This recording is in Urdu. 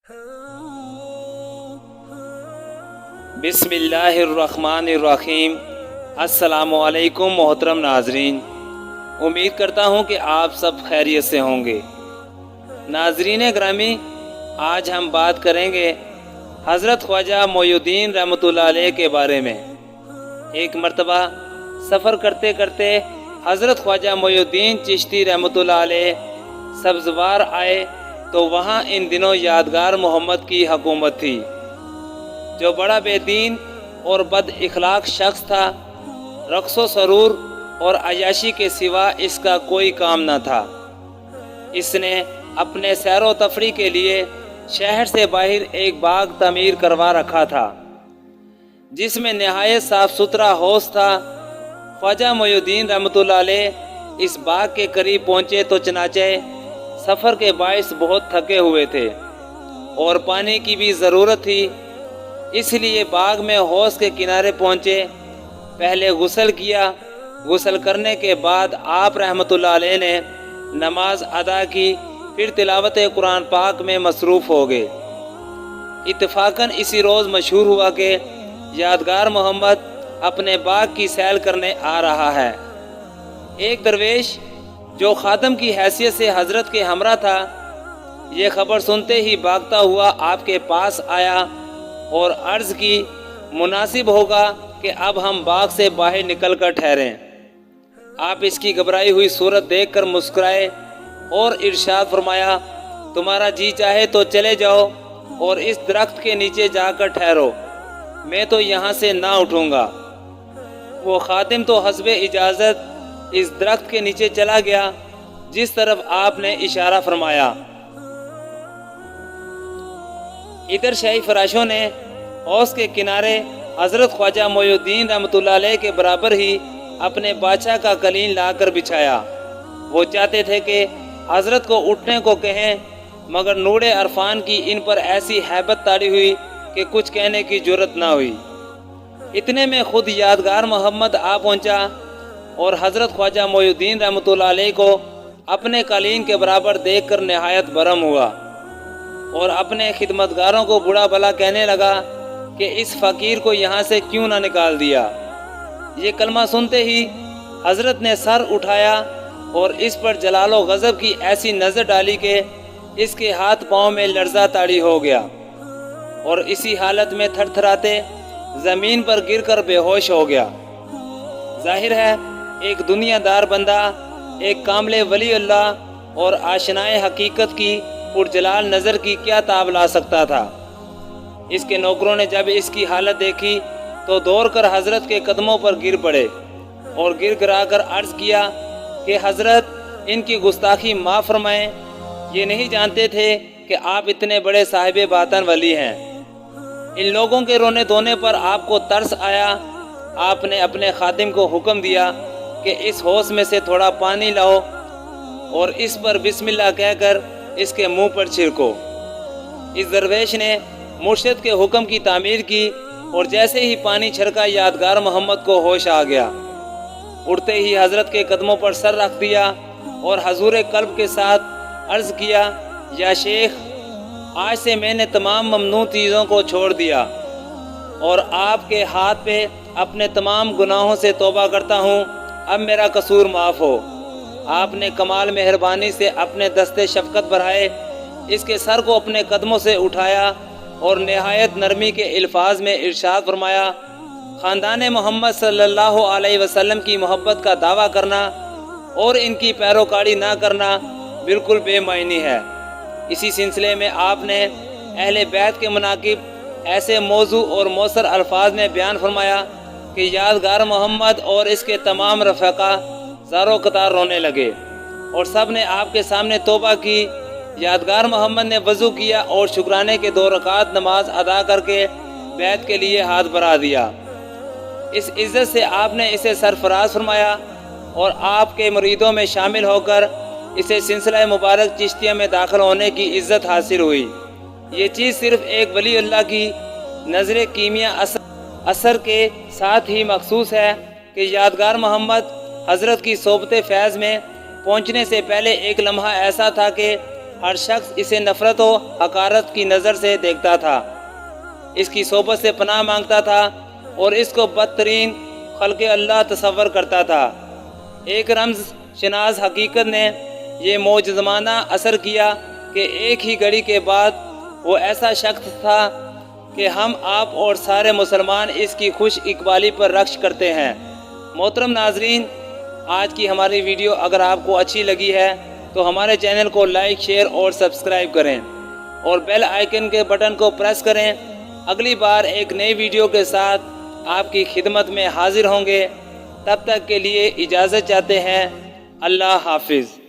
بسم اللہ الرحمن الرحیم۔ السلام علیکم محترم ناظرین، امید کرتا ہوں کہ آپ سب خیریت سے ہوں گے۔ ناظرین گرامی، آج ہم بات کریں گے حضرت خواجہ معین الدین رحمۃ اللہ علیہ کے بارے میں۔ ایک مرتبہ سفر کرتے کرتے حضرت خواجہ معین الدین چشتی رحمۃ اللہ علیہ سبزوار آئے تو وہاں ان دنوں یادگار محمد کی حکومت تھی، جو بڑا بے دین اور بد اخلاق شخص تھا۔ رقص و سرور اور عیاشی کے سوا اس کا کوئی کام نہ تھا۔ اس نے اپنے سیر و تفریح کے لیے شہر سے باہر ایک باغ تعمیر کروا رکھا تھا، جس میں نہایت صاف ستھرا حوض تھا۔ خواجہ معین الدین رحمۃ اللہ علیہ اس باغ کے قریب پہنچے تو چنانچہ سفر کے باعث بہت تھکے ہوئے تھے اور پانی کی بھی ضرورت تھی، اس لیے باغ میں حوض کے کنارے پہنچے۔ پہلے غسل کیا۔ غسل کرنے کے بعد آپ رحمۃ اللہ علیہ نے نماز ادا کی، پھر تلاوت قرآن پاک میں مصروف ہو گئے۔ اتفاقاً اسی روز مشہور ہوا کہ یادگار محمد اپنے باغ کی سیل کرنے آ رہا ہے۔ ایک درویش جو خادم کی حیثیت سے حضرت کے ہمراہ تھا، یہ خبر سنتے ہی بھاگتا ہوا آپ کے پاس آیا اور عرض کی، مناسب ہوگا کہ اب ہم باغ سے باہر نکل کر ٹھہریں۔ آپ اس کی گھبرائی ہوئی صورت دیکھ کر مسکرائے اور ارشاد فرمایا، تمہارا جی چاہے تو چلے جاؤ اور اس درخت کے نیچے جا کر ٹھہرو، میں تو یہاں سے نہ اٹھوں گا۔ وہ خادم تو حسب اجازت اس درخت کے نیچے چلا گیا جس طرف آپ نے اشارہ فرمایا۔ ادھر شاہی فراشوں نے حوض کے کنارے حضرت خواجہ معین الدین رحمۃ اللہ علیہ کے برابر ہی اپنے بادشاہ کا قلین لا کر بچھایا۔ وہ چاہتے تھے کہ حضرت کو اٹھنے کو کہیں، مگر نور عرفان کی ان پر ایسی ہیبت طاری ہوئی کہ کچھ کہنے کی جرت نہ ہوئی۔ اتنے میں خود یادگار محمد آ پہنچا اور حضرت خواجہ معین الدین رحمۃ اللہ علیہ کو اپنے قالین کے برابر دیکھ کر نہایت برہم ہوا اور اپنے خدمتگاروں کو برا بھلا کہنے لگا کہ اس فقیر کو یہاں سے کیوں نہ نکال دیا۔ یہ کلمہ سنتے ہی حضرت نے سر اٹھایا اور اس پر جلال و غضب کی ایسی نظر ڈالی کہ اس کے ہاتھ پاؤں میں لرزہ طاری ہو گیا اور اسی حالت میں تھر تھراتے زمین پر گر کر بے ہوش ہو گیا۔ ظاہر ہے ایک دنیا دار بندہ، ایک کامل ولی اللہ اور آشنائے حقیقت کی پرجلال نظر کی کیا تاب لا سکتا تھا۔ اس کے نوکروں نے جب اس کی حالت دیکھی تو دوڑ کر حضرت کے قدموں پر گر پڑے اور گر گرا کر عرض کیا کہ حضرت ان کی گستاخی معاف فرمائیں، یہ نہیں جانتے تھے کہ آپ اتنے بڑے صاحب باطن ولی ہیں۔ ان لوگوں کے رونے دھونے پر آپ کو ترس آیا۔ آپ نے اپنے خادم کو حکم دیا کہ اس حوض میں سے تھوڑا پانی لاؤ اور اس پر بسم اللہ کہہ کر اس کے منہ پر چھڑکو۔ اس درویش نے مرشد کے حکم کی تعمیر کی اور جیسے ہی پانی چھڑکا یادگار محمد کو ہوش آ گیا۔ اٹھتے ہی حضرت کے قدموں پر سر رکھ دیا اور حضور قلب کے ساتھ عرض کیا، یا شیخ، آج سے میں نے تمام ممنوع چیزوں کو چھوڑ دیا اور آپ کے ہاتھ پہ اپنے تمام گناہوں سے توبہ کرتا ہوں، اب میرا قصور معاف ہو۔ آپ نے کمال مہربانی سے اپنے دستے شفقت بڑھائے، اس کے سر کو اپنے قدموں سے اٹھایا اور نہایت نرمی کے الفاظ میں ارشاد فرمایا، خاندان محمد صلی اللہ علیہ وسلم کی محبت کا دعویٰ کرنا اور ان کی پیروکاری نہ کرنا بالکل بے معنی ہے۔ اسی سلسلے میں آپ نے اہل بیت کے مناقب ایسے موضوع اور مؤثر الفاظ میں بیان فرمایا کہ یادگار محمد اور اس کے تمام رفقا زاروں قطار رونے لگے اور سب نے آپ کے سامنے توبہ کی۔ یادگار محمد نے وضو کیا اور شکرانے کے 2 رکعت نماز ادا کر کے بیت کے لیے ہاتھ بڑھا دیا۔ اس عزت سے آپ نے اسے سرفراز فرمایا اور آپ کے مریدوں میں شامل ہو کر اسے سلسلہ مبارک چشتیہ میں داخل ہونے کی عزت حاصل ہوئی۔ یہ چیز صرف ایک ولی اللہ کی نظر کیمیا اثر کے ساتھ ہی مخصوص ہے کہ یادگار محمد حضرت کی صحبت فیض میں پہنچنے سے پہلے ایک لمحہ ایسا تھا کہ ہر شخص اسے نفرت و حقارت کی نظر سے دیکھتا تھا، اس کی صحبت سے پناہ مانگتا تھا اور اس کو بدترین خلق اللہ تصور کرتا تھا۔ ایک رمز شناس حقیقت نے یہ معجزانہ اثر کیا کہ ایک ہی گھڑی کے بعد وہ ایسا شخص تھا کہ ہم آپ اور سارے مسلمان اس کی خوش اقبالی پر رقص کرتے ہیں۔ محترم ناظرین، آج کی ہماری ویڈیو اگر آپ کو اچھی لگی ہے تو ہمارے چینل کو لائک، شیئر اور سبسکرائب کریں اور بیل آئیکن کے بٹن کو پریس کریں۔ اگلی بار ایک نئی ویڈیو کے ساتھ آپ کی خدمت میں حاضر ہوں گے۔ تب تک کے لیے اجازت چاہتے ہیں۔ اللہ حافظ۔